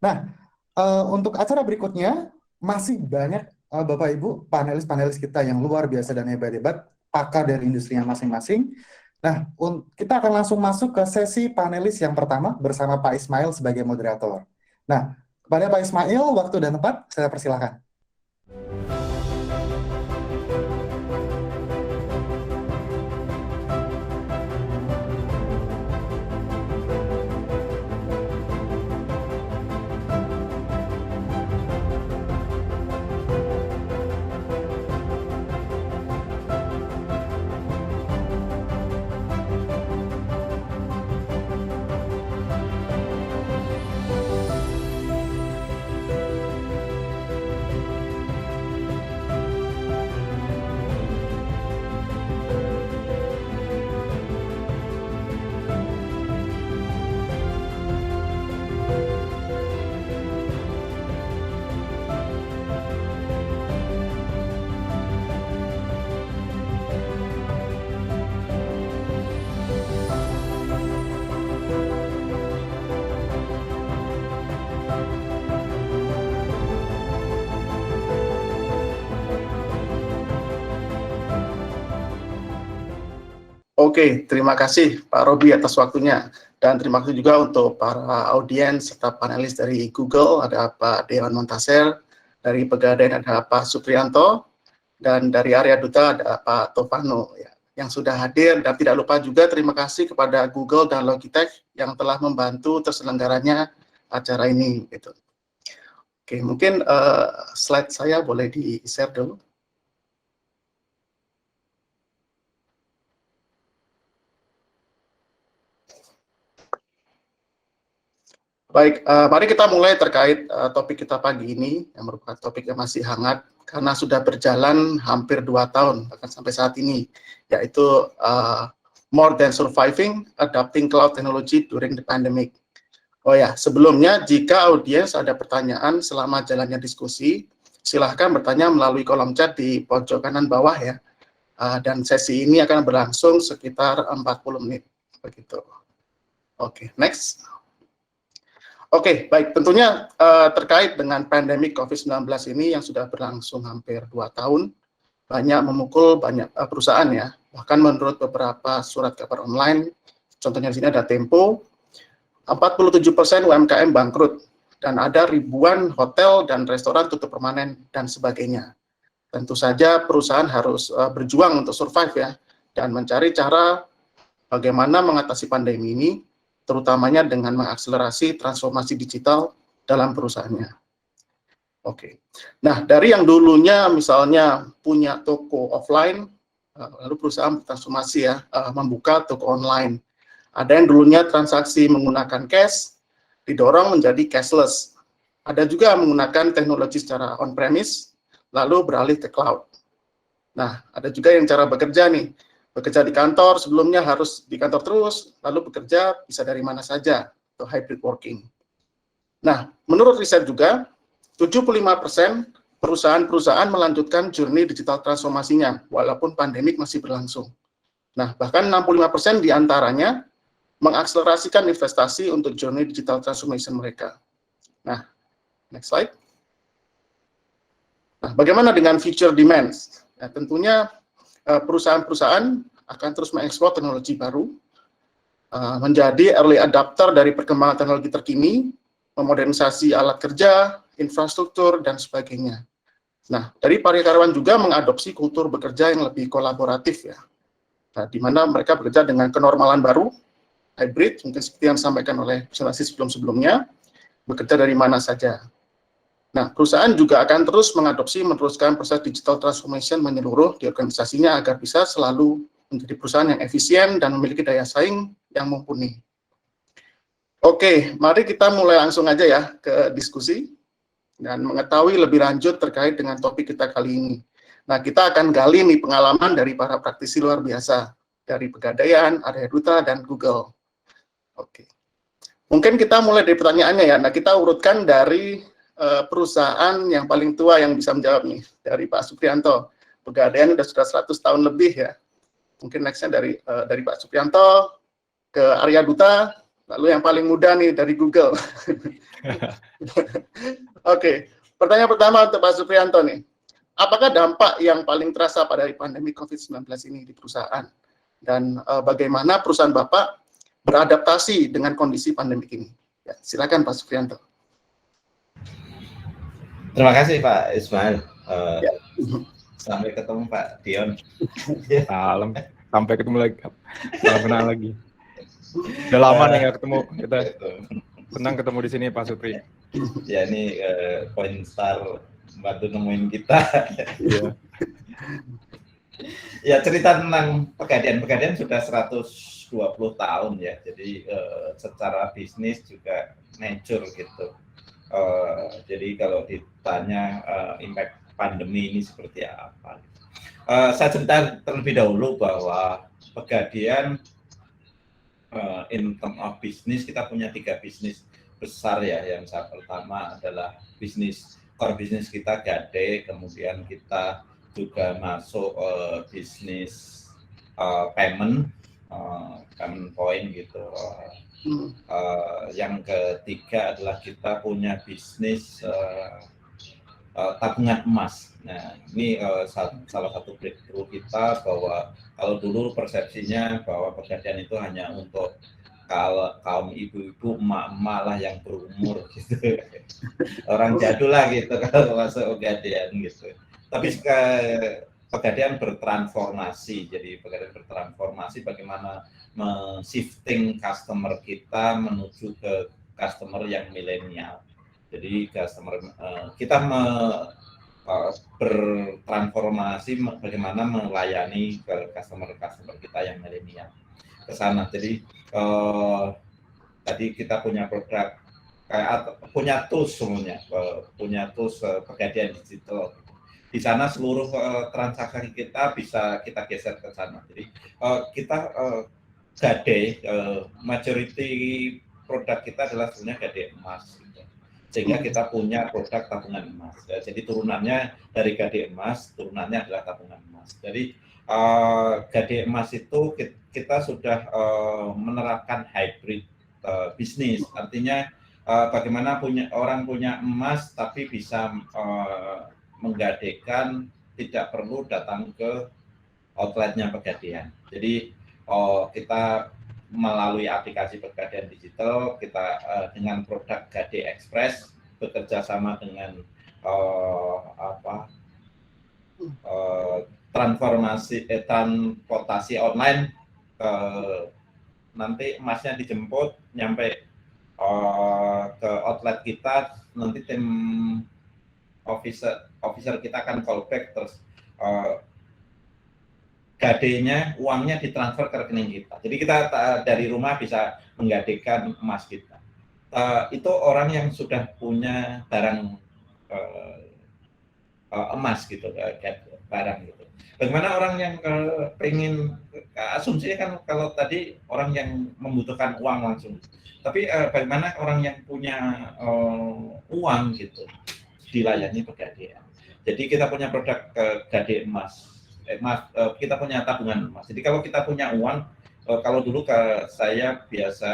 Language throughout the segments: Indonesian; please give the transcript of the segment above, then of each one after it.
Nah, untuk acara berikutnya masih banyak Bapak Ibu panelis-panelis kita yang luar biasa dan hebat-hebat, pakar dari industrinya masing-masing. Nah, kita akan langsung masuk ke sesi panelis yang pertama bersama Pak Ismail sebagai moderator. Nah, kepada Pak Ismail, waktu dan tempat saya persilahkan. Oke, terima kasih Pak Robi atas waktunya. Dan terima kasih juga untuk para audiens serta panelis dari Google, ada Pak Dewan Montaser, dari Pegadaian ada Pak Suprianto, dan dari Arya Duta ada Pak Tovano, ya, yang sudah hadir. Dan tidak lupa juga terima kasih kepada Google dan Logitech yang telah membantu terselenggaranya acara ini. Gitu. Oke, mungkin slide saya boleh di-share dulu. Baik, mari kita mulai terkait topik kita pagi ini, yang merupakan topik yang masih hangat, karena sudah berjalan hampir 2 tahun, bahkan sampai saat ini, yaitu More Than Surviving, Adapting Cloud Technology During the Pandemic. Oh ya, sebelumnya jika audiens ada pertanyaan selama jalannya diskusi, silahkan bertanya melalui kolom chat di pojok kanan bawah ya, dan sesi ini akan berlangsung sekitar 40 menit. Begitu. Oke, next. Oke, baik. Tentunya terkait dengan pandemi COVID-19 ini yang sudah berlangsung hampir 2 tahun, banyak memukul banyak perusahaan ya. Bahkan menurut beberapa surat kabar online, contohnya di sini ada Tempo, 47% UMKM bangkrut, dan ada ribuan hotel dan restoran tutup permanen, dan sebagainya. Tentu saja perusahaan harus berjuang untuk survive ya, dan mencari cara bagaimana mengatasi pandemi ini, terutamanya dengan mengakselerasi transformasi digital dalam perusahaannya. Oke. Nah, dari yang dulunya misalnya punya toko offline, lalu perusahaan bertransformasi ya, membuka toko online. Ada yang dulunya transaksi menggunakan cash, didorong menjadi cashless. Ada juga menggunakan teknologi secara on-premise, lalu beralih ke cloud. Nah, ada juga yang cara bekerja nih, bekerja di kantor, sebelumnya harus di kantor terus, lalu bekerja bisa dari mana saja, atau hybrid working. Nah, menurut riset juga, 75% perusahaan-perusahaan melanjutkan journey digital transformasinya, walaupun pandemik masih berlangsung. Nah, bahkan 65% diantaranya mengakselerasikan investasi untuk journey digital transformation mereka. Nah, next slide. Nah, bagaimana dengan future demands? Nah, tentunya perusahaan-perusahaan akan terus mengeksplor teknologi baru, menjadi early adapter dari perkembangan teknologi terkini, memodernisasi alat kerja, infrastruktur, dan sebagainya. Nah, dari para karyawan juga mengadopsi kultur bekerja yang lebih kolaboratif ya, nah, di mana mereka bekerja dengan kenormalan baru, hybrid, mungkin seperti yang disampaikan oleh presentasi sebelum-sebelumnya, bekerja dari mana saja. Nah, perusahaan juga akan terus mengadopsi, meneruskan proses digital transformation menyeluruh di organisasinya agar bisa selalu menjadi perusahaan yang efisien dan memiliki daya saing yang mumpuni. Oke, mari kita mulai langsung aja ya ke diskusi dan mengetahui lebih lanjut terkait dengan topik kita kali ini. Nah, kita akan gali nih pengalaman dari para praktisi luar biasa, dari Pegadaian, Arya Duta, dan Google. Oke. Mungkin kita mulai dari pertanyaannya ya. Nah, kita urutkan dari perusahaan yang paling tua yang bisa menjawab nih, dari Pak Suprianto. Pegadaian sudah 100 tahun lebih ya. Mungkin nextnya dari Pak Suprianto ke Arya Duta, Lalu yang paling muda nih dari Google. Oke, pertanyaan pertama untuk Pak Suprianto nih. Apakah dampak yang paling terasa pada pandemi COVID-19 ini di perusahaan? Dan bagaimana perusahaan Bapak beradaptasi dengan kondisi pandemi ini? Ya, silakan Pak Suprianto. Terima kasih Pak Ismail. Ya. Sampai ketemu Pak Dion. Salam, sampai ketemu lagi. Salam kenal lagi. Udah lama nih nggak ketemu kita. Senang ketemu di sini Pak Supri. Ya ini Point Star bantu nemuin kita. Iya. Ya cerita tentang Pegadaian sudah 120 tahun ya. Jadi secara bisnis juga mature gitu. Jadi kalau ditanya impact pandemi ini seperti apa? Saya cerita terlebih dahulu bahwa Pegadaian in term of bisnis kita punya 3 bisnis besar ya. Yang pertama adalah core bisnis kita Gade, kemudian kita juga masuk bisnis payment point gitu. Yang ketiga adalah kita punya bisnis tabungan emas. Nah, ini salah satu breakthrough kita bahwa kalau dulu persepsinya bahwa Pegadaian itu hanya untuk kaum ibu-ibu, emak-emak lah yang berumur gitu. Orang jadul lah gitu kalau masuk Pegadaian gitu. Tapi Pegadaian bertransformasi. Jadi Pegadaian bertransformasi bagaimana shifting customer kita menuju ke customer yang milenial. Jadi kita bertransformasi bagaimana melayani ke customer kita yang milenial ke sana. Jadi tadi kita punya produk punya tools semuanya, punya tools Pegadaian digital. Di sana seluruh transaksi kita bisa kita geser ke sana. Jadi kita Gade majority produk kita adalah sebenarnya Gade emas. Sehingga kita punya produk tabungan emas. Jadi turunannya dari Gade emas, turunannya adalah tabungan emas. Jadi Gade emas itu kita sudah menerapkan hybrid bisnis. Artinya bagaimana orang punya emas tapi bisa menggadekan, tidak perlu datang ke outletnya Pegadaian. Jadi kita melalui aplikasi Pegadaian digital, kita dengan produk Gade Express bekerja sama dengan transportasi online, nanti emasnya dijemput nyampe ke outlet kita, nanti tim officer kita akan callback, terus gadenya, uangnya ditransfer ke rekening kita. Jadi kita dari rumah bisa menggadekan emas kita. Itu orang yang sudah punya barang emas gitu, barang gitu. Bagaimana orang yang pengen, asumsinya kan kalau tadi orang yang membutuhkan uang langsung. Tapi bagaimana orang yang punya uang gitu, dilayani Pegadaian. Jadi kita punya produk Gade emas. Kita punya tabungan emas. Jadi kalau kita punya uang, kalau dulu saya biasa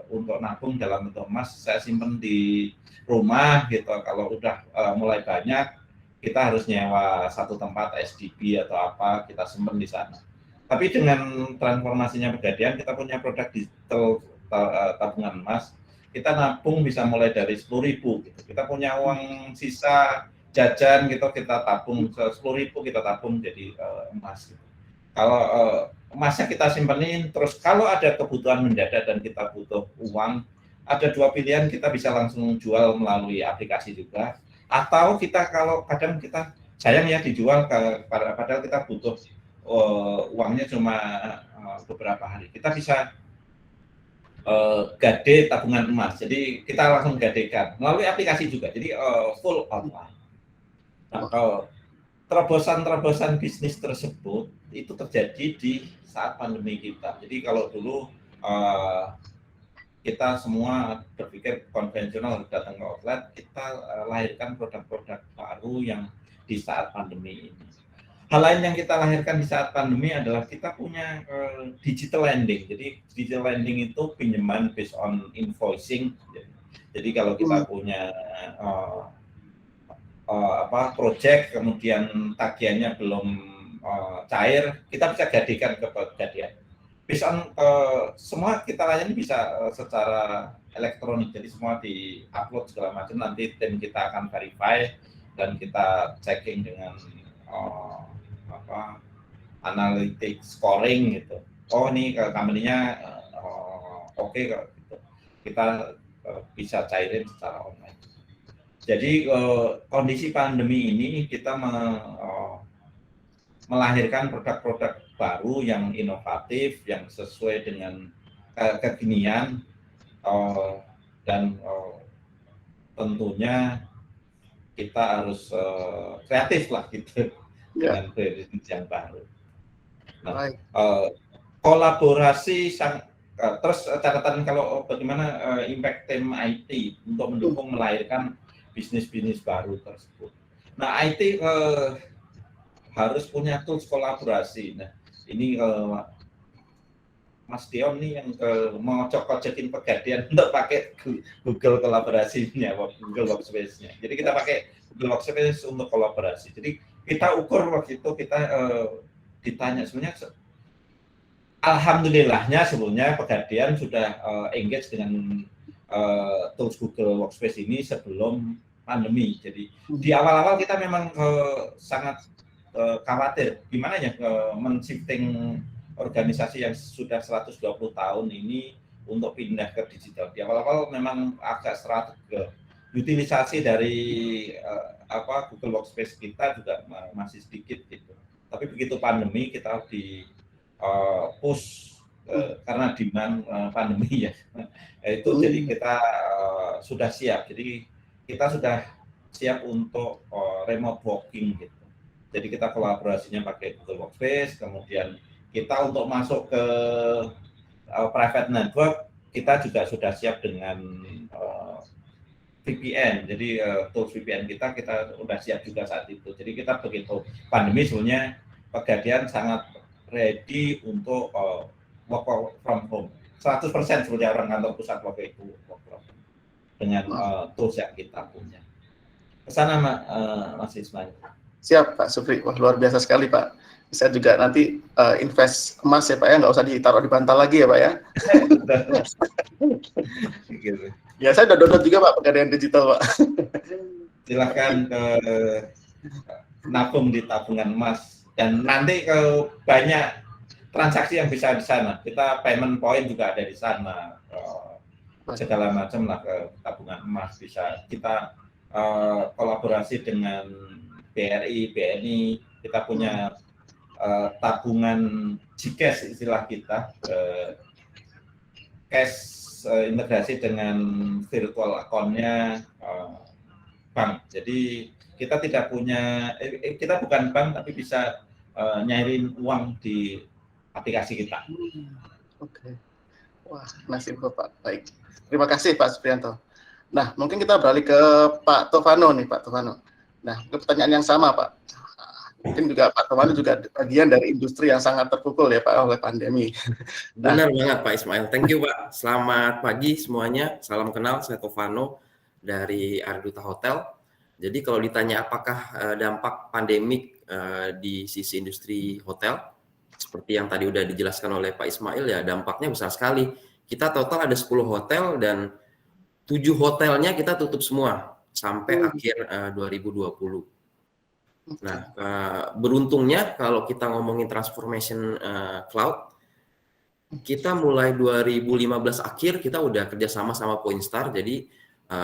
untuk nabung dalam bentuk emas, saya simpan di rumah gitu. Kalau udah mulai banyak, kita harus nyewa satu tempat SDB atau apa, kita simpan di sana. Tapi dengan transformasinya Pegadaian, kita punya produk digital tabungan emas. Kita nabung bisa mulai dari 10.000 gitu. Kita punya uang sisa jajan gitu, kita tabung 10.000, kita tabung jadi emas gitu. Kalau emasnya kita simpenin, terus kalau ada kebutuhan mendadak dan kita butuh uang, ada 2 pilihan, kita bisa langsung jual melalui aplikasi juga, atau kita kalau kadang kita sayang ya dijual padahal kita butuh uangnya cuma beberapa hari, kita bisa Gade tabungan emas. Jadi kita langsung gadekan melalui aplikasi juga. Jadi full online. Nah, terobosan bisnis tersebut itu terjadi di saat pandemi kita. Jadi kalau dulu kita semua berpikir konvensional datang ke outlet, kita lahirkan produk-produk baru yang di saat pandemi ini. hal lain yang kita lahirkan di saat pandemi adalah kita punya digital lending. Jadi digital lending itu pinjaman based on invoicing. Jadi kalau kita punya project kemudian tagihannya belum cair, kita bisa gadekan ke Pegadaian. Based on semua kita layani bisa secara elektronik, jadi semua di-upload segala macam, nanti tim kita akan verify dan kita checking dengan analytics scoring gitu. Oh ini company-nya oke kok gitu. Kita bisa cairin secara online. Jadi kondisi pandemi ini kita melahirkan produk-produk baru yang inovatif, yang sesuai dengan kekinian, dan tentunya kita harus kreatif lah gitu dengan bisnis yang baru. Nah, kolaborasi terus catatan kalau bagaimana impact tim IT untuk mendukung melahirkan bisnis-bisnis baru tersebut. Nah, IT harus punya tools kolaborasi. Nah, ini Mas Dion nih yang mengocok-kocokin Pegadaian untuk pakai Google kolaborasinya, Google Workspace-nya. Jadi kita pakai Google Workspace untuk kolaborasi. Jadi kita ukur waktu itu kita ditanya sebenarnya, alhamdulillahnya sebelumnya Pegadaian sudah engage dengan tools Google Workspace ini sebelum pandemi. Jadi di awal-awal kita memang sangat khawatir gimana ya men-shifting organisasi yang sudah 120 tahun ini untuk pindah ke digital. Di awal-awal memang agak serat ke utilisasi dari Google Workspace kita juga masih sedikit gitu. Tapi begitu pandemi kita di push karena demand pandemi ya. Itu jadi kita sudah siap. Jadi kita sudah siap untuk remote working gitu. Jadi kita kolaborasinya pakai Google Workspace, kemudian kita untuk masuk ke private network, kita juga sudah siap dengan VPN. Jadi tools VPN kita sudah siap juga saat itu. Jadi kita begitu pandemi sebenarnya Pegadaian sangat ready untuk work from home. 100% seperti orang kantor pusat waktu itu work from home dengan tools yang kita punya. Kesana Mas Ismail. Siap Pak Supri, wah luar biasa sekali Pak. Bisa juga nanti invest emas ya Pak ya, nggak usah ditaruh di bantal lagi ya Pak ya. Ya saya udah download juga Pak Pegadaian Digital Pak. Silahkan nabung di tabungan emas dan nanti banyak transaksi yang bisa di sana. Kita payment point juga ada di sana, segala macam lah ke tabungan emas bisa. Kita kolaborasi dengan BRI, BNI, kita punya tabungan GCash istilah kita, cash integrasi dengan virtual account-nya bank. Jadi kita tidak punya, kita bukan bank tapi bisa nyairin uang di aplikasi kita. Oke. Wah, nasib Bapak. Baik. Terima kasih Pak Supriyanto. Nah, mungkin kita beralih ke Pak Tovano nih, Pak Tovano. Nah, pertanyaan yang sama, Pak. Mungkin juga Pak Tovano juga bagian dari industri yang sangat terpukul ya, Pak, oleh pandemi. Nah, benar banget, Pak Ismail. Thank you, Pak. Selamat pagi semuanya. Salam kenal, saya Tovano dari Arduta Hotel. Jadi kalau ditanya apakah dampak pandemik di sisi industri hotel, seperti yang tadi udah dijelaskan oleh Pak Ismail, ya dampaknya besar sekali. Kita total ada 10 hotel dan 7 hotelnya kita tutup semua sampai akhir 2020. Nah, beruntungnya kalau kita ngomongin transformation cloud, kita mulai 2015 akhir kita udah kerjasama sama Pointstar. Jadi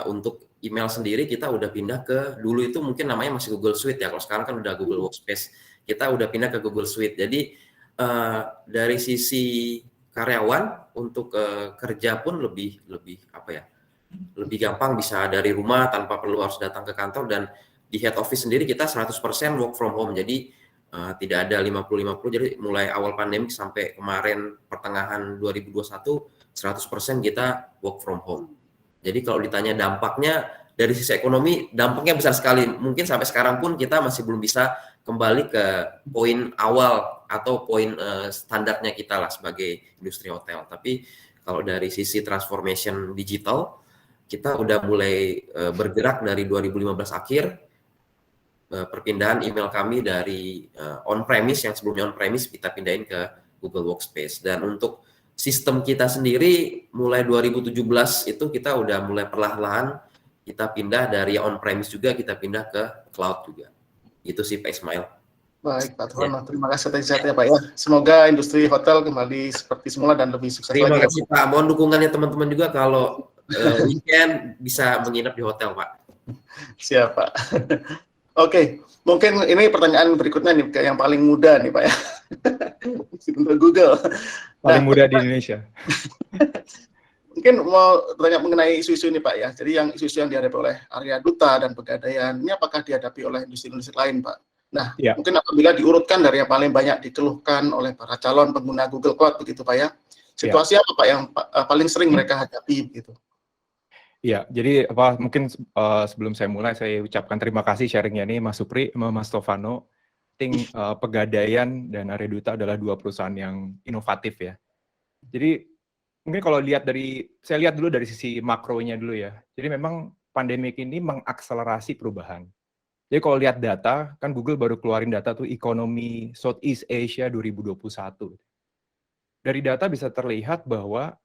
untuk email sendiri kita udah pindah ke, dulu itu mungkin namanya masih Google Suite ya, kalau sekarang kan udah Google Workspace. Kita udah pindah ke Google Suite. Jadi dari sisi karyawan untuk kerja pun lebih apa ya? Lebih gampang, bisa dari rumah tanpa perlu harus datang ke kantor, dan di head office sendiri kita 100% work from home. Jadi tidak ada 50-50. Jadi mulai awal pandemi sampai kemarin pertengahan 2021 100% kita work from home. Jadi kalau ditanya dampaknya dari sisi ekonomi, dampaknya besar sekali. Mungkin sampai sekarang pun kita masih belum bisa kembali ke poin awal atau poin standarnya kita lah sebagai industri hotel. Tapi kalau dari sisi transformation digital, kita udah mulai bergerak dari 2015 akhir, perpindahan email kami dari on-premise, yang sebelumnya on-premise, kita pindahin ke Google Workspace. Dan untuk sistem kita sendiri, mulai 2017 itu kita udah mulai perlahan-lahan, kita pindah dari on-premise juga, kita pindah ke cloud juga. Itu sih Pak Ismail. Baik Pak Tuhan, terima kasih atas insight-nya Pak ya. Semoga industri hotel kembali seperti semula dan lebih sukses lagi. Terima kasih Pak. Mohon dukungannya teman-teman juga kalau weekend bisa menginap di hotel Pak. Siap Pak. Oke, mungkin ini pertanyaan berikutnya nih yang paling mudah nih Pak ya. Untuk Google. Paling mudah di Indonesia. Mungkin mau tanya mengenai isu-isu ini Pak ya. Jadi yang isu-isu yang dihadapi oleh Arya Duta dan Pegadaian, ini apakah dihadapi oleh industri-industri lain Pak? Nah, mungkin apabila diurutkan dari yang paling banyak dikeluhkan oleh para calon pengguna Google Cloud begitu Pak ya, situasi apa Pak yang paling sering mereka hadapi begitu? Iya, jadi mungkin sebelum saya mulai, saya ucapkan terima kasih sharingnya nih Mas Supri, Mas Tovano. Pegadaian dan Arya Duta adalah dua perusahaan yang inovatif ya. Jadi mungkin kalau saya lihat dulu dari sisi makronya dulu ya. Jadi memang pandemik ini mengakselerasi perubahan. Jadi kalau lihat data, kan Google baru keluarin data tuh ekonomi Southeast Asia 2021. Dari data bisa terlihat bahwa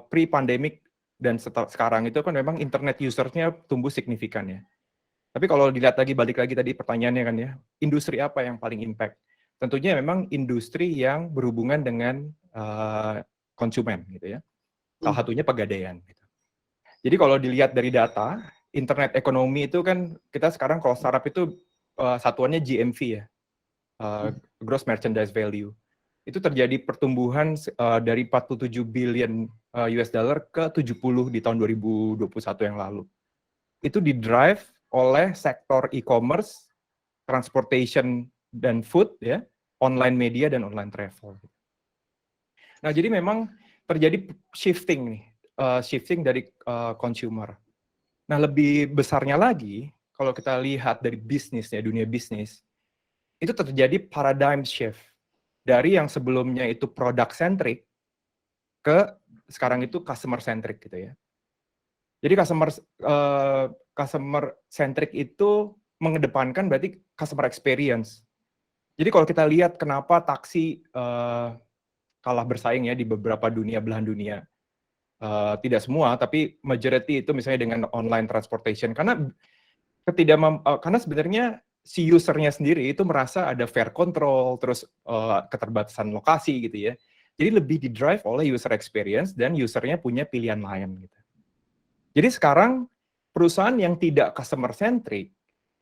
pre-pandemic dan sekarang itu kan memang internet user-nya tumbuh signifikan ya. Tapi kalau dilihat lagi, balik lagi tadi pertanyaannya kan ya, industri apa yang paling impact? Tentunya memang industri yang berhubungan dengan konsumen gitu ya. Salah satunya pegadaian. Gitu. Jadi kalau dilihat dari data, internet ekonomi itu kan kita sekarang kalau startup itu satuannya GMV ya, Gross Merchandise Value. Itu terjadi pertumbuhan dari 47 billion US dollar ke 70 di tahun 2021 yang lalu. Itu di-drive oleh sektor e-commerce, transportation dan food ya, online media dan online travel. Nah, jadi memang terjadi shifting nih, shifting dari consumer. Nah, lebih besarnya lagi, kalau kita lihat dari bisnis ya, dunia bisnis, itu terjadi paradigm shift. Dari yang sebelumnya itu product centric, ke sekarang itu customer centric gitu ya. Jadi customer centric itu mengedepankan berarti customer experience. Jadi kalau kita lihat kenapa taksi kalah bersaing ya di beberapa belahan dunia. Tidak semua, tapi majority itu misalnya dengan online transportation. Karena sebenarnya si usernya sendiri itu merasa ada fair control, terus keterbatasan lokasi gitu ya. Jadi lebih di-drive oleh user experience dan usernya punya pilihan lain. Gitu. Jadi sekarang perusahaan yang tidak customer centric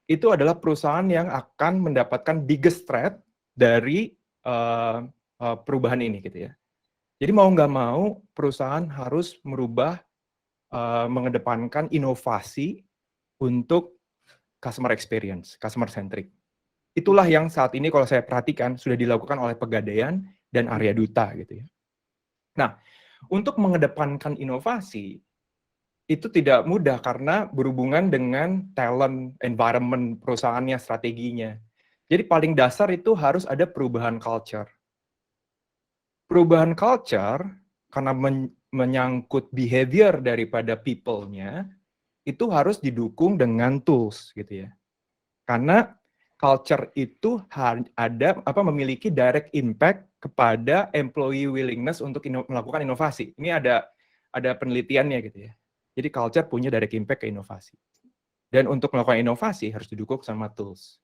itu adalah perusahaan yang akan mendapatkan biggest threat dari perubahan ini gitu ya. Jadi mau nggak mau perusahaan harus merubah, mengedepankan inovasi untuk customer experience, customer centric. Itulah yang saat ini kalau saya perhatikan sudah dilakukan oleh Pegadaian dan Arya Duta gitu ya. Nah, untuk mengedepankan inovasi itu tidak mudah karena berhubungan dengan talent, environment perusahaannya, strateginya. Jadi paling dasar itu harus ada perubahan culture. Perubahan culture, karena menyangkut behavior daripada people-nya, itu harus didukung dengan tools, gitu ya. Karena culture itu memiliki direct impact kepada employee willingness untuk melakukan inovasi. Ini ada penelitiannya, gitu ya. Jadi culture punya direct impact ke inovasi. Dan untuk melakukan inovasi harus didukung sama tools.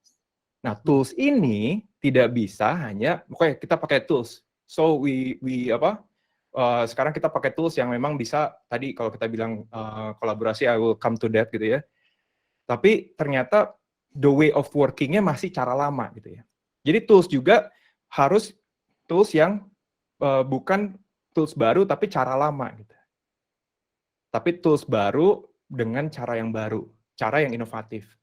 Nah, tools ini tidak bisa hanya, oke, kita pakai tools. So sekarang kita pakai tools yang memang bisa tadi kalau kita bilang kolaborasi, I will come to that gitu ya. Tapi ternyata the way of working-nya masih cara lama gitu ya. Jadi tools juga harus tools yang bukan tools baru tapi cara lama gitu. Tapi tools baru dengan cara yang baru, cara yang inovatif.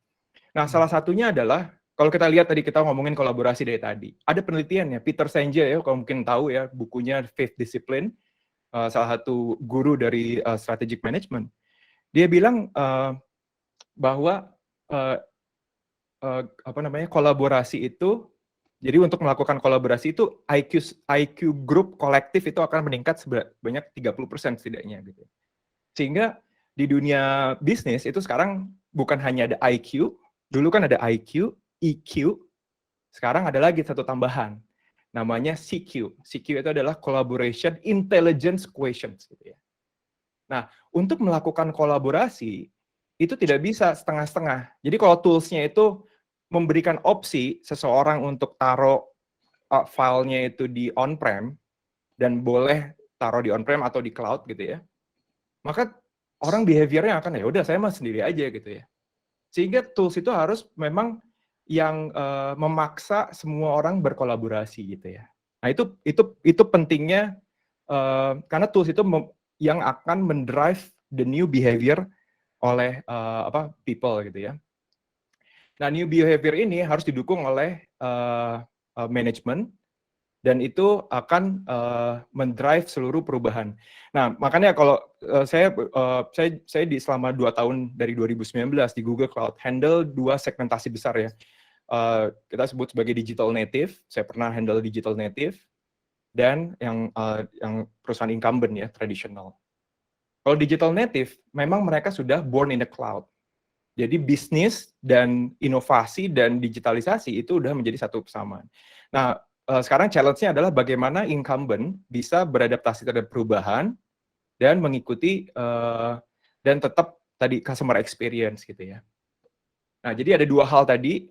Nah, salah satunya adalah kalau kita lihat tadi kita ngomongin kolaborasi dari tadi, ada penelitiannya, Peter Senge ya, kalau mungkin tahu ya, bukunya Fifth Discipline, salah satu guru dari strategic management. Dia bilang bahwa kolaborasi itu, jadi untuk melakukan kolaborasi itu IQ group kolektif itu akan meningkat sebanyak 30% setidaknya gitu. Sehingga di dunia bisnis itu sekarang bukan hanya ada IQ, dulu kan ada IQ, EQ, sekarang ada lagi satu tambahan, namanya CQ. CQ itu adalah Collaboration Intelligence Quotients gitu ya. Nah, untuk melakukan kolaborasi itu tidak bisa setengah-setengah. Jadi kalau tools-nya itu memberikan opsi seseorang untuk taruh filenya itu di on-prem dan boleh taruh di on-prem atau di cloud gitu ya, maka orang behavior-nya akan ya udah saya mah sendiri aja gitu ya. Sehingga tools itu harus memang yang memaksa semua orang berkolaborasi gitu ya. Nah itu pentingnya karena tools itu yang akan mendrive the new behavior oleh people gitu ya. Nah new behavior ini harus didukung oleh manajemen dan itu akan mendrive seluruh perubahan. Nah makanya kalau saya selama 2 tahun dari 2019 di Google Cloud handle 2 segmentasi besar ya. Kita sebut sebagai digital native. Saya pernah handle digital native dan yang perusahaan incumbent ya tradisional. Kalau digital native memang mereka sudah born in the cloud. Jadi bisnis dan inovasi dan digitalisasi itu udah menjadi satu persamaan. Nah sekarang challenge-nya adalah bagaimana incumbent bisa beradaptasi terhadap perubahan dan mengikuti dan tetap tadi customer experience gitu ya. Nah, jadi ada 2 hal tadi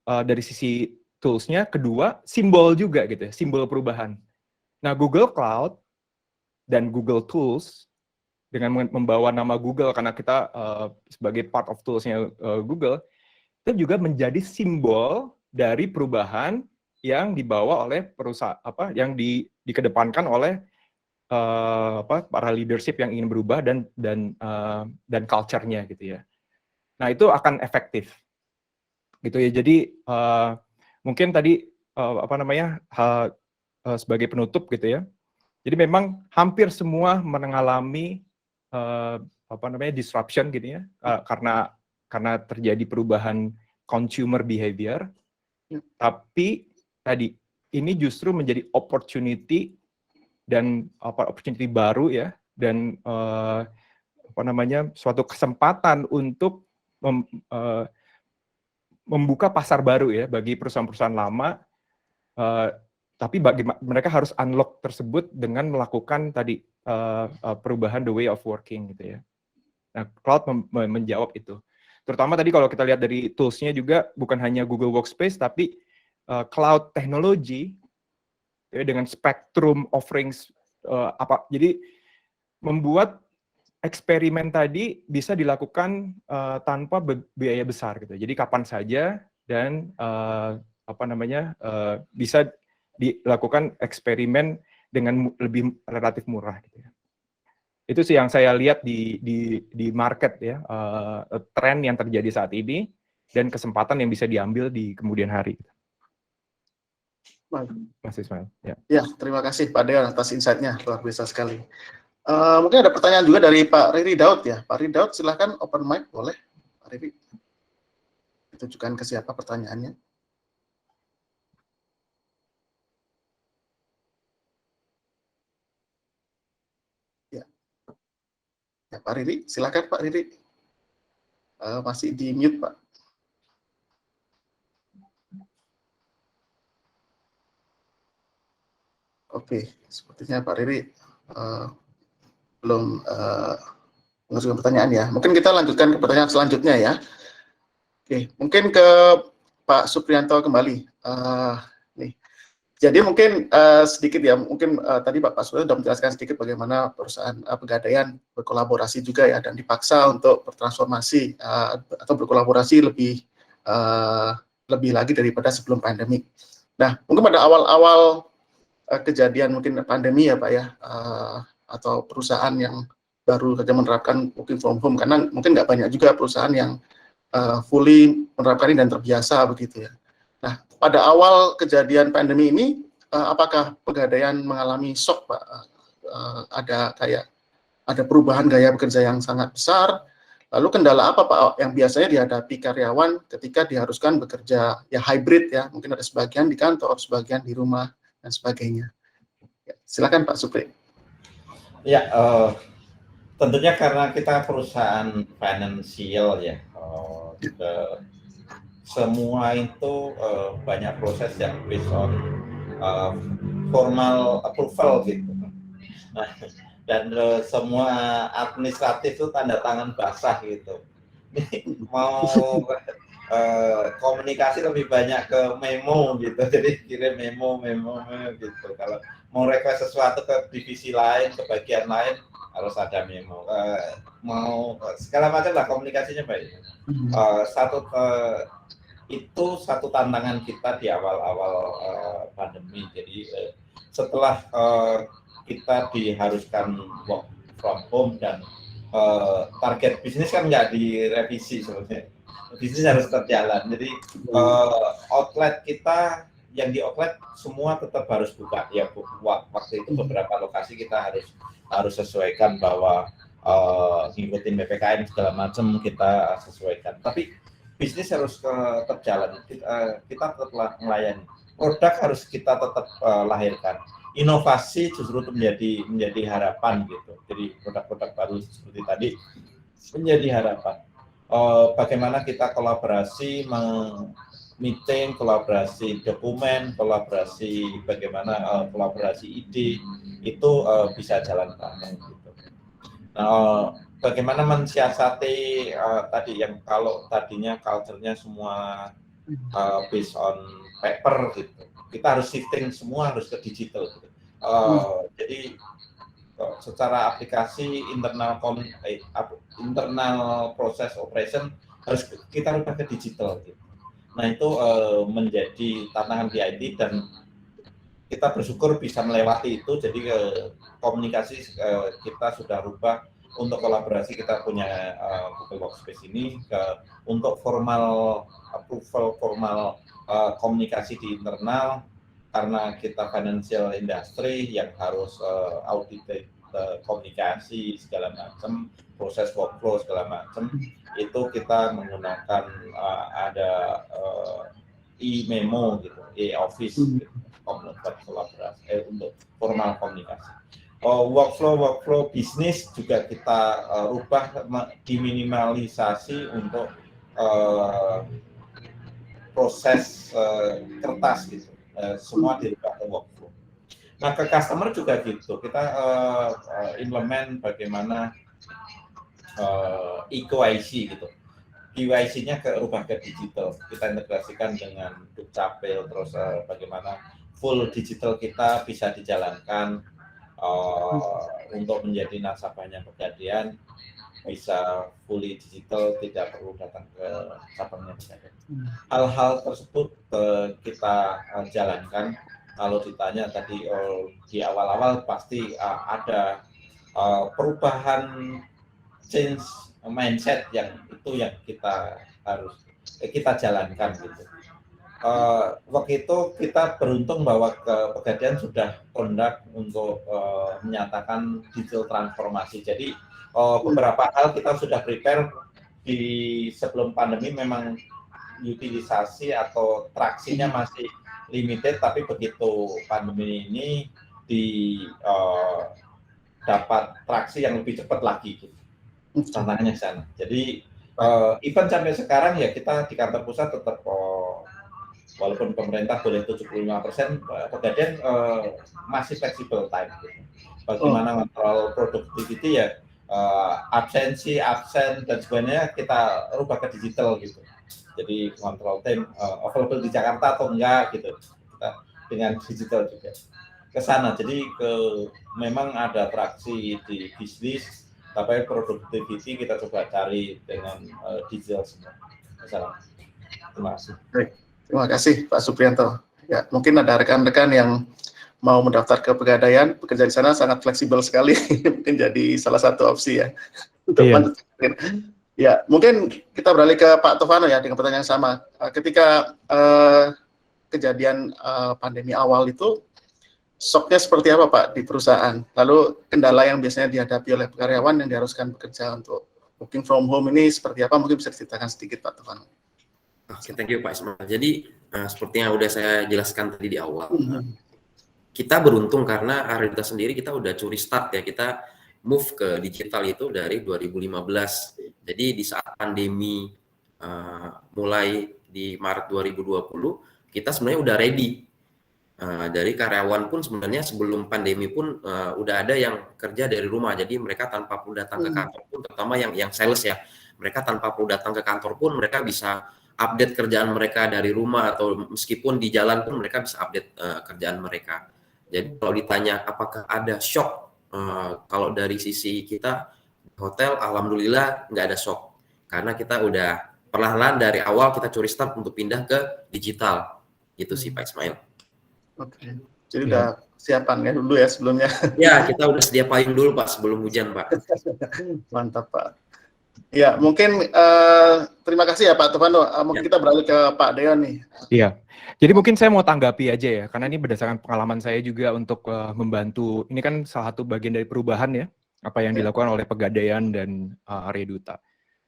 dari sisi tools-nya, kedua simbol juga gitu ya, simbol perubahan. Nah, Google Cloud dan Google Tools dengan membawa nama Google karena kita sebagai part of tools-nya Google itu juga menjadi simbol dari perubahan yang dibawa oleh perusahaan yang dikedepankan oleh para leadership yang ingin berubah dan culture-nya gitu ya. Nah, itu akan efektif. Gitu ya. Jadi mungkin tadi sebagai penutup gitu ya. Jadi memang hampir semua mengalami disruption gitu ya. Karena terjadi perubahan consumer behavior. Tapi tadi ini justru menjadi opportunity dan opportunity baru ya dan suatu kesempatan untuk membuka pasar baru ya bagi perusahaan-perusahaan lama, tapi mereka harus unlock tersebut dengan melakukan tadi perubahan the way of working gitu ya. Nah, cloud menjawab itu. Terutama tadi kalau kita lihat dari tools-nya juga bukan hanya Google Workspace tapi cloud technology ya, dengan spectrum offerings jadi membuat eksperimen tadi bisa dilakukan tanpa biaya besar gitu. Jadi kapan saja dan bisa dilakukan eksperimen dengan lebih relatif murah gitu ya. Itu sih yang saya lihat di market ya, tren yang terjadi saat ini dan kesempatan yang bisa diambil di kemudian hari. Mas Ismail. Ya, terima kasih Pak Deon atas insight-nya, luar biasa sekali. Mungkin ada pertanyaan juga dari Pak Riri Daud ya. Pak Riri Daud, silahkan open mic, boleh Pak Riri. Ditujukan ke siapa pertanyaannya? Ya, Pak Riri, silahkan Pak Riri. Masih di mute Pak. Oke, sepertinya Pak Riri belum mengajukan pertanyaan ya. Mungkin kita lanjutkan ke pertanyaan selanjutnya ya. Oke, mungkin ke Pak Supriyanto kembali. Nih, jadi mungkin sedikit ya, mungkin tadi Pak Supriyanto sudah menjelaskan sedikit bagaimana perusahaan Pegadaian berkolaborasi juga ya dan dipaksa untuk bertransformasi atau berkolaborasi lebih lagi daripada sebelum pandemi. Nah, mungkin pada awal-awal kejadian mungkin pandemi ya Pak ya, atau perusahaan yang baru saja menerapkan working from home, karena mungkin nggak banyak juga perusahaan yang fully menerapkan ini dan terbiasa begitu ya. Nah, pada awal kejadian pandemi ini, apakah Pegadaian mengalami shock Pak? Ada perubahan gaya bekerja yang sangat besar, Lalu kendala apa Pak yang biasanya dihadapi karyawan ketika diharuskan bekerja ya hybrid ya, mungkin ada sebagian di kantor, sebagian di rumah dan sebagainya. Ya, silakan Pak Supri. Ya, tentunya karena kita perusahaan finansial ya, semua itu banyak proses yang based on formal approval gitu. Nah, dan semua administratif itu tanda tangan basah gitu. Mau komunikasi lebih banyak ke memo gitu, jadi kirim memo gitu. Kalau mau request sesuatu ke divisi lain, ke bagian lain harus ada memo. Mau segala macam lah komunikasinya baik. Itu satu tantangan kita di awal-awal pandemi. Jadi setelah kita diharuskan work from home dan target bisnis kan nggak direvisi sebenarnya. Bisnis harus terjalan. Jadi outlet kita yang di outlet semua tetap harus buka. Ya waktu itu beberapa lokasi kita harus sesuaikan bahwa ngikutin PPKM segala macam kita sesuaikan. Tapi bisnis harus terjalan. Kita tetap melayani. Produk harus kita tetap lahirkan. Inovasi justru itu menjadi harapan gitu. Jadi produk-produk baru seperti tadi menjadi harapan. Bagaimana kita kolaborasi, meeting, kolaborasi dokumen, kolaborasi bagaimana kolaborasi ide itu bisa jalan bareng gitu. Nah, bagaimana mensiasati tadi yang kalau tadinya culture-nya semua based on paper gitu. Kita harus shifting semua harus ke digital gitu. Jadi secara aplikasi internal proses operation harus kita rubah ke digital gitu. Nah itu menjadi tantangan di IT dan kita bersyukur bisa melewati itu. Jadi komunikasi kita sudah rubah untuk kolaborasi. Kita punya Google Workspace ini untuk formal approval, formal komunikasi di internal. Karena kita financial industry yang harus audit komunikasi segala macam, proses workflow segala macam, itu kita menggunakan ada e-memo gitu, e-office gitu, kolaborasi untuk formal komunikasi. Workflow bisnis juga kita rubah diminimalisasi untuk proses kertas gitu. Semua dirubah ke workflow. Nah ke customer juga gitu, kita implement bagaimana e-KYC gitu, KYC-nya rubah ke digital, kita integrasikan dengan Dukcapil, terus bagaimana full digital kita bisa dijalankan untuk menjadi nasabahnya Pegadaian bisa fully digital, tidak perlu datang ke cabangnya Pegadaian. Hal-hal tersebut kita jalankan. Kalau ditanya tadi di awal-awal pasti ada perubahan change mindset yang kita harus kita jalankan gitu. Waktu itu kita beruntung bahwa Pegadaian sudah kondak untuk menyatakan digital transformasi. Jadi beberapa hal kita sudah prepare di sebelum pandemi. Memang utilisasi atau traksinya masih limited, tapi begitu pandemi ini dapat traksi yang lebih cepat lagi gitu. Tantangannya sana. Jadi even sampai sekarang ya kita di kantor pusat tetap walaupun pemerintah boleh 75%, Pegadaian masih flexible time gitu. Bagaimana kontrol productivity ya, absen dan sebagainya kita rubah ke digital gitu. Jadi kontrol time available di Jakarta atau enggak gitu. Kita dengan digital juga ke sana. Jadi memang ada traksi di bisnis, tapi productivity kita coba cari dengan digital semua. Terima kasih. Baik. Terima kasih Pak Suprianto. Ya, mungkin ada rekan-rekan yang mau mendaftar ke Pegadaian, bekerja di sana sangat fleksibel sekali, mungkin jadi salah satu opsi ya. Untuk ya, mungkin kita beralih ke Pak Tovano ya dengan pertanyaan yang sama. Ketika kejadian pandemi awal itu, shocknya seperti apa Pak di perusahaan? Lalu kendala yang biasanya dihadapi oleh karyawan yang diharuskan bekerja untuk working from home ini seperti apa? Mungkin bisa diceritakan sedikit Pak Tofano. Oke, thank you Pak Ismail. Jadi seperti yang udah saya jelaskan tadi di awal, kita beruntung karena Arduta sendiri kita udah curi start ya, kita move ke digital itu dari 2015. Jadi di saat pandemi mulai di Maret 2020, kita sebenarnya udah ready. Dari karyawan pun sebenarnya sebelum pandemi pun udah ada yang kerja dari rumah, jadi mereka tanpa perlu datang ke kantor pun, terutama yang sales ya, mereka tanpa perlu datang ke kantor pun mereka bisa update kerjaan mereka dari rumah, atau meskipun di jalan pun mereka bisa update kerjaan mereka. Jadi kalau ditanya apakah ada shock, kalau dari sisi kita hotel, alhamdulillah nggak ada shock, karena kita udah perlahan-lahan dari awal kita curi start untuk pindah ke digital, gitu sih Pak Ismail. Oke, jadi udah siapan ya dulu ya sebelumnya. Ya, kita udah sedia payung dulu Pak sebelum hujan Pak. Mantap Pak. Ya, mungkin terima kasih ya Pak Tofano. Mungkin kita beralih ke Pak Deon nih. Iya. Jadi mungkin saya mau tanggapi aja ya, karena ini berdasarkan pengalaman saya juga untuk membantu. Ini kan salah satu bagian dari perubahan ya, apa yang dilakukan oleh Pegadaian dan Aryaduta.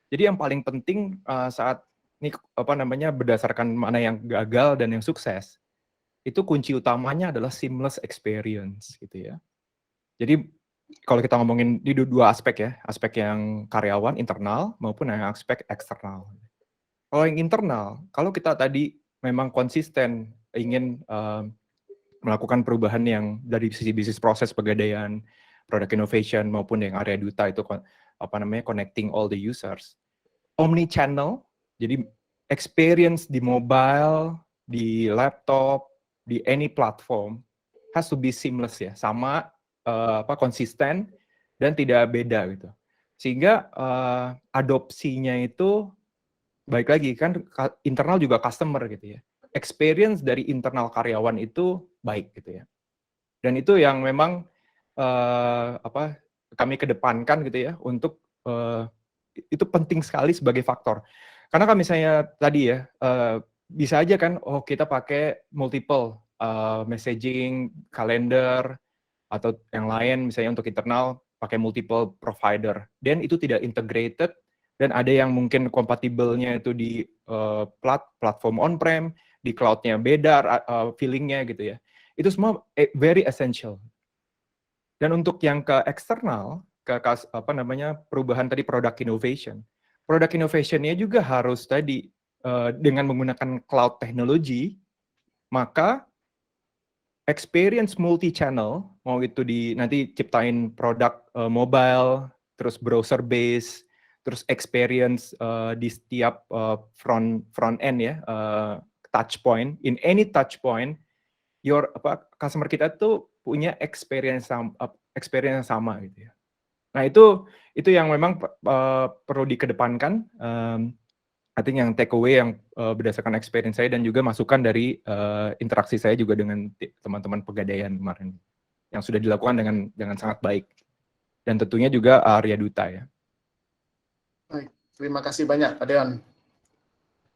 Jadi yang paling penting saat ini berdasarkan mana yang gagal dan yang sukses, itu kunci utamanya adalah seamless experience gitu ya. Jadi kalau kita ngomongin di dua aspek ya, aspek yang karyawan internal maupun yang aspek eksternal. Kalau yang internal, kalau kita tadi memang konsisten ingin melakukan perubahan yang dari sisi bisnis proses Pegadaian, product innovation maupun yang Aryaduta itu connecting all the users. Omni channel, jadi experience di mobile, di laptop, di any platform has to be seamless ya, sama konsisten dan tidak beda gitu. Sehingga adopsinya itu baik lagi kan internal juga customer gitu ya. Experience dari internal karyawan itu baik gitu ya. Dan itu yang memang kami kedepankan gitu ya, untuk itu penting sekali sebagai faktor. Karena kalau misalnya tadi ya bisa aja kan, kita pakai multiple messaging, kalender, atau yang lain misalnya untuk internal pakai multiple provider. Dan itu tidak integrated, dan ada yang mungkin kompatibelnya itu di platform on-prem, di cloud-nya beda feeling-nya gitu ya. Itu semua very essential. Dan untuk yang ke eksternal, ke perubahan tadi product innovation. Product innovation-nya juga harus tadi dengan menggunakan cloud technology, maka experience multi-channel, mau itu nanti ciptain produk mobile, terus browser base, terus experience di setiap front end ya, touch point, in any touch point, customer kita tuh punya experience yang sama gitu ya. Nah itu yang memang perlu dikedepankan. I think yang take away yang berdasarkan experience saya dan juga masukan dari interaksi saya juga dengan teman-teman Pegadaian kemarin yang sudah dilakukan dengan sangat baik, dan tentunya juga Aryaduta ya. Baik, terima kasih banyak Pak Deon.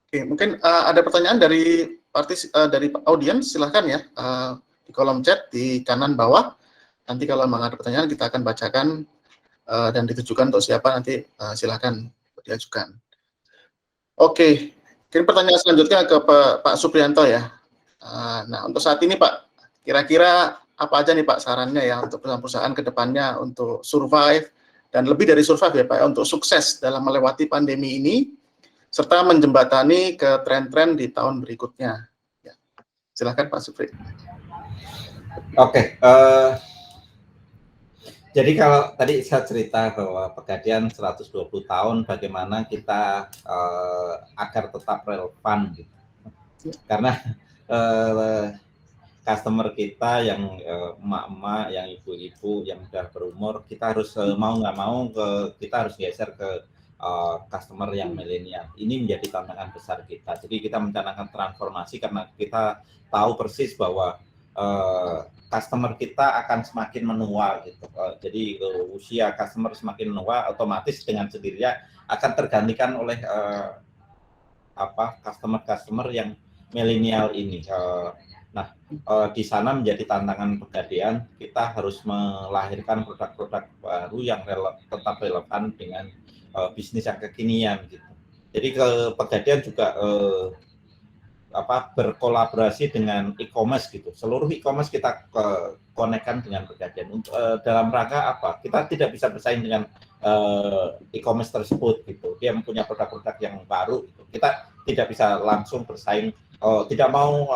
Oke, mungkin ada pertanyaan dari audiens, silahkan ya di kolom chat di kanan bawah. Nanti kalau memang ada pertanyaan kita akan bacakan dan ditujukan untuk siapa nanti silahkan diajukan. Oke, mungkin pertanyaan selanjutnya ke Pak Supriyanto ya. Nah, untuk saat ini Pak, kira-kira apa aja nih Pak sarannya ya untuk perusahaan-perusahaan ke depannya untuk survive, dan lebih dari survive ya Pak ya, untuk sukses dalam melewati pandemi ini, serta menjembatani ke tren-tren di tahun berikutnya. Ya. Silakan Pak Supri. Oke, jadi kalau tadi saya cerita bahwa Pegadaian 120 tahun, bagaimana kita agar tetap relevan gitu. Karena customer kita yang emak-emak, yang ibu-ibu, yang sudah berumur, kita harus mau nggak mau kita harus geser ke customer yang milenial. Ini menjadi tantangan besar kita. Jadi kita mencanangkan transformasi karena kita tahu persis bahwa customer kita akan semakin menua gitu. Jadi usia customer semakin menua, otomatis dengan sendirinya akan tergantikan oleh customer yang milenial ini. Di sana menjadi tantangan Pegadaian, kita harus melahirkan produk-produk baru yang tetap relevan dengan bisnis yang kekinian gitu. Jadi ke Pegadaian juga berkolaborasi dengan e-commerce gitu. Seluruh e-commerce kita konekkan dengan Pegadaian. Dalam rangka apa? Kita tidak bisa bersaing dengan e-commerce tersebut gitu. Dia mempunyai produk-produk yang baru gitu. Kita tidak bisa langsung bersaing, tidak mau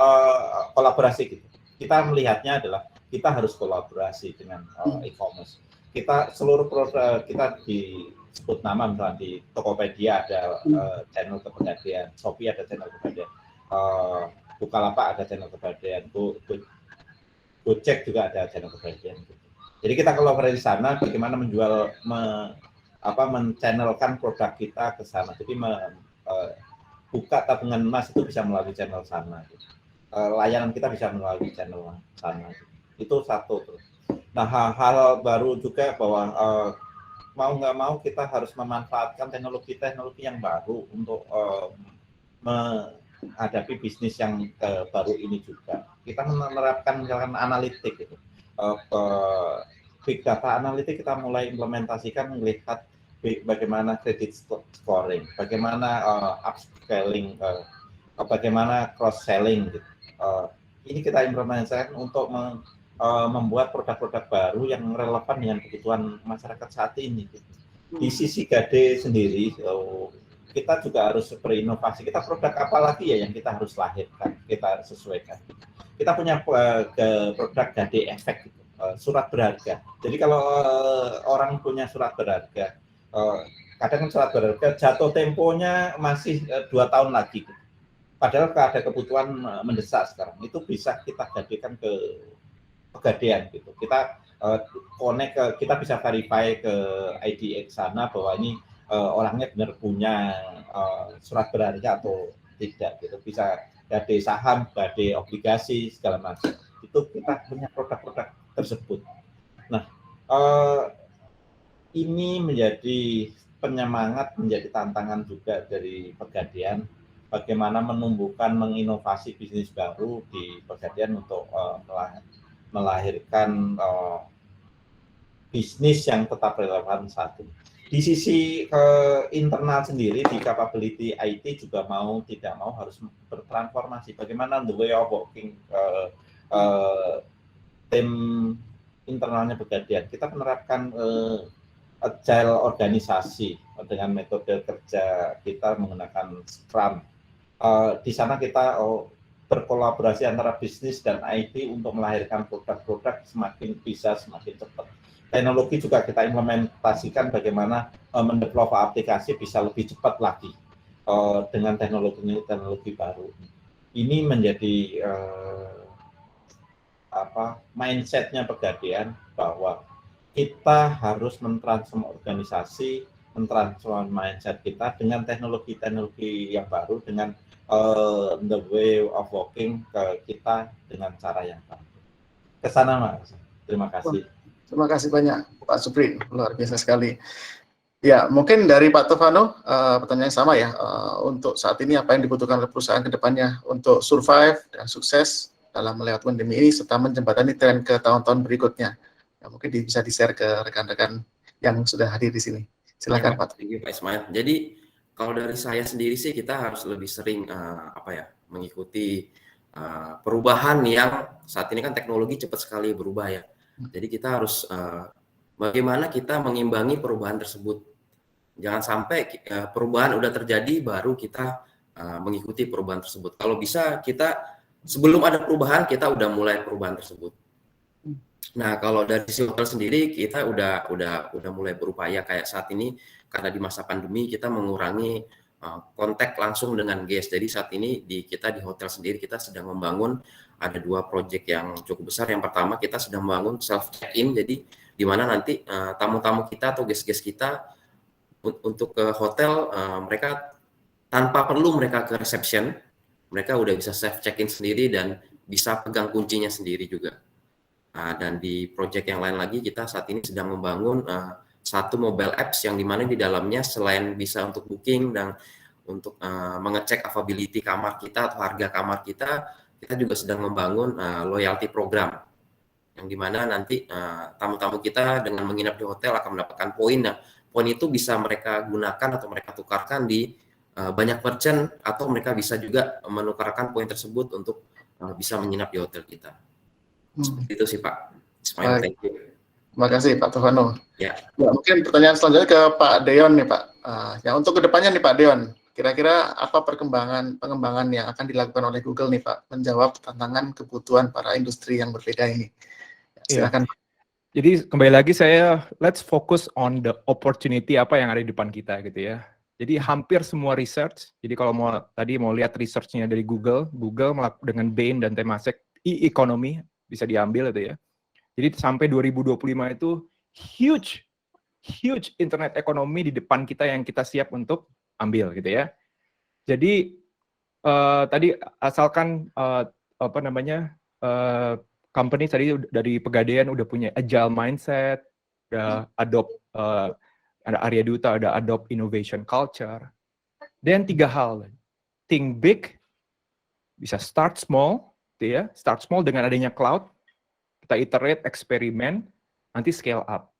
kolaborasi gitu. Kita melihatnya adalah kita harus kolaborasi dengan e-commerce. Kita seluruh produk kita disebut nama, misalnya di Tokopedia ada channel Pegadaian, Shopee ada channel Pegadaian, Bukalapak ada channel Pegadaian, Gojek juga ada channel Pegadaian. Jadi kita kolaborasi di sana, bagaimana menjual, men-channelkan produk kita ke sana. Jadi buka tabungan emas itu bisa melalui channel sana. Layanan kita bisa melalui channel sana. Itu satu. Nah, hal baru juga bahwa mau nggak mau kita harus memanfaatkan teknologi yang baru untuk menghadapi bisnis yang baru ini juga. Kita menerapkan misalkan analitik gitu. Big data analitik kita mulai implementasikan, melihat bagaimana credit scoring, bagaimana upscaling, bagaimana cross selling gitu. Ini kita implementasikan untuk membuat produk-produk baru yang relevan dengan kebutuhan masyarakat saat ini. Di sisi Gade sendiri, kita juga harus berinovasi. Kita produk apa lagi ya yang kita harus lahirkan, kita harus sesuaikan. Kita punya produk Gade Efek, gitu, surat berharga. Jadi kalau orang punya surat berharga, kadang surat berharga jatuh temponya masih 2 tahun lagi. Gitu. Padahal ada kebutuhan mendesak sekarang, itu bisa kita jadikan ke Pegadaian gitu. Kita connect kita bisa verify ke IDX sana bahwa ini orangnya benar punya surat berharga atau tidak gitu. Bisa Gade saham, Gade obligasi segala macam. Itu kita punya produk-produk tersebut. Nah, ini menjadi penyemangat, menjadi tantangan juga dari Pegadaian. Bagaimana menumbuhkan, menginovasi bisnis baru di Pegadaian untuk melahirkan bisnis yang tetap relevan saat ini. Di sisi internal sendiri, di capability IT juga mau tidak mau harus bertransformasi. Bagaimana the way of working tim internalnya Pegadaian. Kita menerapkan agile organisasi dengan metode kerja kita menggunakan Scrum. Di sana kita berkolaborasi antara bisnis dan IT untuk melahirkan produk-produk semakin cepat. Teknologi juga kita implementasikan bagaimana mendevelop aplikasi bisa lebih cepat lagi dengan teknologi baru. Ini menjadi mindsetnya Pegadaian bahwa kita harus mentransform organisasi, mentransform mindset kita dengan teknologi yang baru, dengan the way of working ke kita dengan cara yang baru. Kesana Mas, terima kasih. Terima kasih banyak Pak Supri, luar biasa sekali. Ya, mungkin dari Pak Tovano, pertanyaan yang sama ya, untuk saat ini apa yang dibutuhkan oleh perusahaan ke depannya untuk survive dan sukses dalam melewati pandemi ini serta menjembatani tren ke tahun-tahun berikutnya. Ya, mungkin bisa di-share ke rekan-rekan yang sudah hadir di sini. Silakan Pak. Thank you Pak Ismail. Jadi kalau dari saya sendiri sih kita harus lebih sering mengikuti perubahan yang saat ini kan teknologi cepat sekali berubah ya. Jadi kita harus bagaimana kita mengimbangi perubahan tersebut. Jangan sampai perubahan udah terjadi baru kita mengikuti perubahan tersebut. Kalau bisa kita sebelum ada perubahan kita udah mulai perubahan tersebut. Nah, kalau dari sisi hotel sendiri kita udah mulai berupaya kayak saat ini karena di masa pandemi kita mengurangi kontak langsung dengan guest. Jadi saat ini kita di hotel sendiri kita sedang membangun ada 2 proyek yang cukup besar. Yang pertama kita sedang membangun self check-in, jadi di mana nanti tamu-tamu kita atau guest-guest kita untuk ke hotel mereka tanpa perlu mereka ke reception, mereka udah bisa self check-in sendiri dan bisa pegang kuncinya sendiri juga. Dan di proyek yang lain lagi kita saat ini sedang membangun satu mobile apps yang dimana di dalamnya selain bisa untuk booking dan untuk mengecek availability kamar kita atau harga kamar kita juga sedang membangun loyalty program. yang dimana nanti tamu-tamu kita dengan menginap di hotel akan mendapatkan poin. Nah, poin itu bisa mereka gunakan atau mereka tukarkan di banyak merchant, atau mereka bisa juga menukarkan poin tersebut untuk bisa menginap di hotel kita. Seperti itu sih Pak Ismail. Baik. Thank you. Terima kasih Pak Tovano. Ya. Ya, mungkin pertanyaan selanjutnya ke Pak Deon nih Pak. Ya, untuk kedepannya nih Pak Deon, kira-kira apa pengembangan yang akan dilakukan oleh Google nih Pak, menjawab tantangan kebutuhan para industri yang berbeda ini? Ya, silakan. Jadi kembali lagi let's focus on the opportunity apa yang ada di depan kita gitu ya. Jadi hampir semua research, jadi kalau mau lihat research-nya dari Google dengan Bain dan Temasek, e-economy bisa diambil itu ya. Jadi sampai 2025 itu huge internet ekonomi di depan kita yang kita siap untuk ambil gitu ya. Jadi tadi asalkan company tadi dari Pegadaian udah punya agile mindset, udah adopt ada Arya Duta, ada adopt innovation culture. Dan 3 hal, think big, bisa start small, gitu ya, start small dengan adanya cloud, kita iterate, eksperimen, nanti scale up.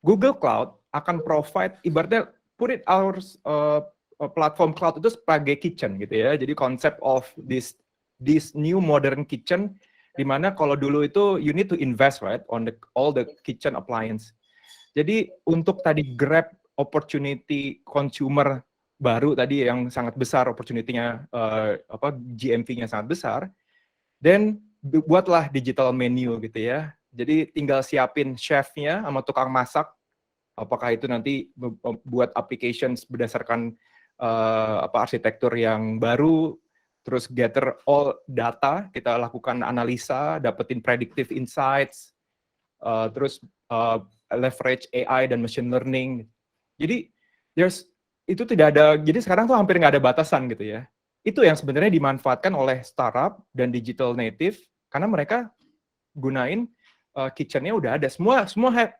Google Cloud akan provide, ibaratnya put it our platform cloud itu sebagai kitchen gitu ya. Jadi konsep of this new modern kitchen, di mana kalau dulu itu you need to invest right on all the kitchen appliance. Jadi untuk tadi grab opportunity consumer baru tadi yang sangat besar, opportunity-nya GMV-nya sangat besar, then buatlah digital menu gitu ya. Jadi tinggal siapin chef-nya sama tukang masak, apakah itu nanti buat applications berdasarkan arsitektur yang baru, terus gather all data, kita lakukan analisa, dapetin predictive insights, terus leverage AI dan machine learning. Jadi itu tidak ada, jadi sekarang tuh hampir nggak ada batasan gitu ya. Itu yang sebenarnya dimanfaatkan oleh startup dan digital native, karena mereka gunain kitchen-nya udah ada.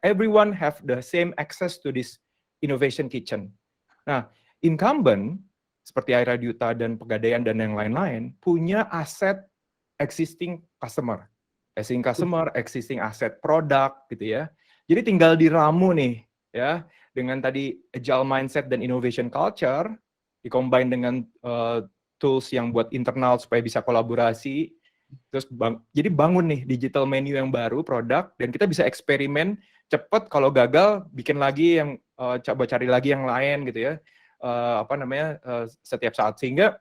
Everyone have the same access to this innovation kitchen. Nah, incumbent seperti Arya Duta dan Pegadaian dan yang lain-lain punya aset existing customer, existing aset produk gitu ya. Jadi tinggal diramu nih ya dengan tadi agile mindset dan innovation culture, dikombine dengan tools yang buat internal supaya bisa kolaborasi. Terus jadi bangun nih digital menu yang baru, produk, dan kita bisa eksperimen cepat, kalau gagal bikin lagi yang coba cari lagi yang lain gitu ya. Setiap saat, sehingga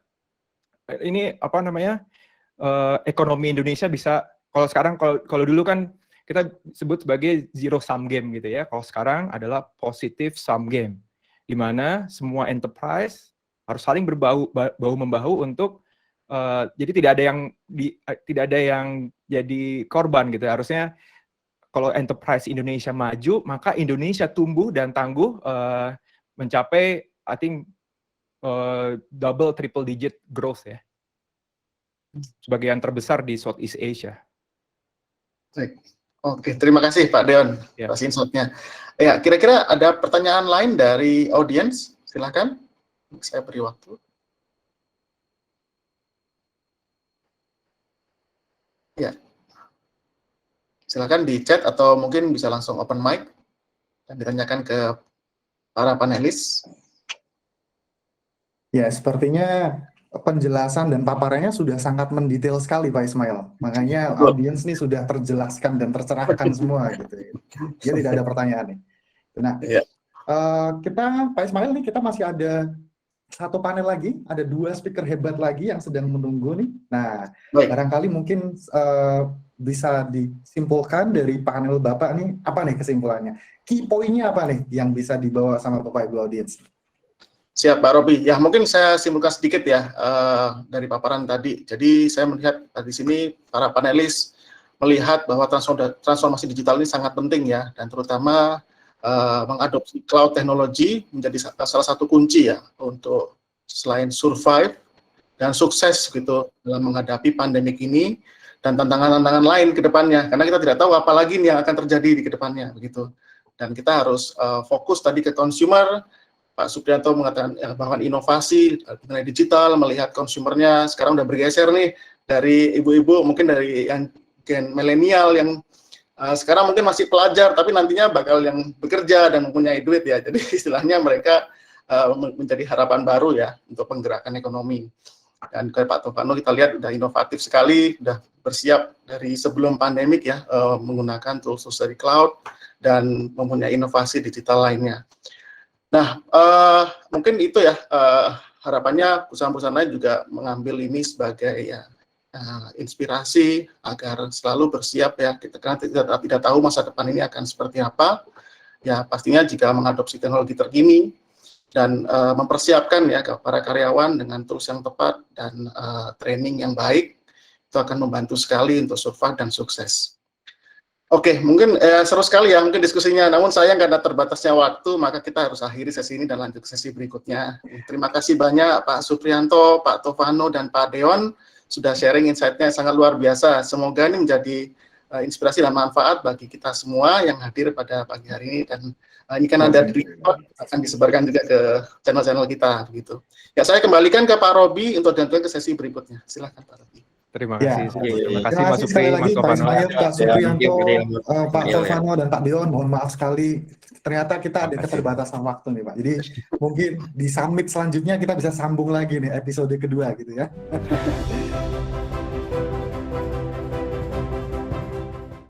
ini ekonomi Indonesia bisa, kalau sekarang kalau dulu kan kita sebut sebagai zero sum game gitu ya, kalau sekarang adalah positive sum game, di mana semua enterprise harus saling bahu membahu untuk jadi tidak ada yang jadi korban gitu. Harusnya kalau enterprise Indonesia maju, maka Indonesia tumbuh dan tangguh mencapai I think double triple digit growth ya. Sebagai yang terbesar di Southeast Asia. Baik. Oke, terima kasih Pak Deon atas insight-nya. Ya, kira-kira ada pertanyaan lain dari audiens? Silakan. Saya beri waktu. Ya, silakan di chat atau mungkin bisa langsung open mic dan ditanyakan ke para panelis. Ya, sepertinya penjelasan dan paparannya sudah sangat mendetail sekali Pak Ismail. Makanya audiens ini sudah terjelaskan dan tercerahkan semua gitu. Ya, tidak ada pertanyaan nih. Nah, kita Pak Ismail nih, kita masih ada satu panel lagi, ada 2 speaker hebat lagi yang sedang menunggu nih. Nah, barangkali mungkin bisa disimpulkan dari panel Bapak nih, apa nih kesimpulannya? Key point-nya apa nih yang bisa dibawa sama Bapak Ibu audiens? Siap Pak Robi. Ya, mungkin saya simpulkan sedikit ya dari paparan tadi. Jadi saya melihat di sini para panelis melihat bahwa transformasi digital ini sangat penting ya, dan terutama mengadopsi cloud technology menjadi salah satu kunci ya untuk selain survive dan sukses gitu dalam menghadapi pandemik ini dan tantangan-tantangan lain ke depannya, karena kita tidak tahu apa lagi yang akan terjadi di ke depannya begitu. Dan kita harus fokus tadi ke consumer. Pak Supriyanto mengatakan bahwa inovasi mengenai digital, melihat konsumernya sekarang udah bergeser nih dari ibu-ibu, mungkin dari yang gen milenial yang sekarang mungkin masih pelajar, tapi nantinya bakal yang bekerja dan mempunyai duit ya. Jadi istilahnya mereka menjadi harapan baru ya untuk penggerakan ekonomi. Dan kayak Pak Tovano kita lihat udah inovatif sekali, udah bersiap dari sebelum pandemik ya, menggunakan tools dari cloud dan mempunyai inovasi digital lainnya. Nah, mungkin itu ya harapannya perusahaan-perusahaan lain juga mengambil ini sebagai ya inspirasi agar selalu bersiap ya, karena kita tidak tahu masa depan ini akan seperti apa. Ya pastinya jika mengadopsi teknologi terkini dan mempersiapkan ya para karyawan dengan tools yang tepat dan training yang baik, itu akan membantu sekali untuk survive dan sukses. Oke, mungkin seru sekali ya mungkin diskusinya, namun sayang karena terbatasnya waktu, maka kita harus akhiri sesi ini dan lanjut ke sesi berikutnya. Terima kasih banyak Pak Supriyanto, Pak Tovano, dan Pak Deon sudah sharing insight-nya sangat luar biasa. Semoga ini menjadi inspirasi dan manfaat bagi kita semua yang hadir pada pagi hari ini, dan ini kan ada di record, akan disebarkan juga ke channel-channel kita begitu. Ya, saya kembalikan ke Pak Robi untuk lanjut ke sesi berikutnya. Silakan Pak Robi. Terima Ya, kasih. Terima terima kasih Mas kasih Supri, sekali Mas lagi Pak Tovano. Ismail, Pak Supriyanto, Pak Iya, Tovano, dan Pak Deon. Mohon maaf sekali, ternyata kita ada Terima kasih. keterbatasan waktu nih Pak. Jadi mungkin di summit selanjutnya kita bisa sambung lagi nih episode kedua gitu ya.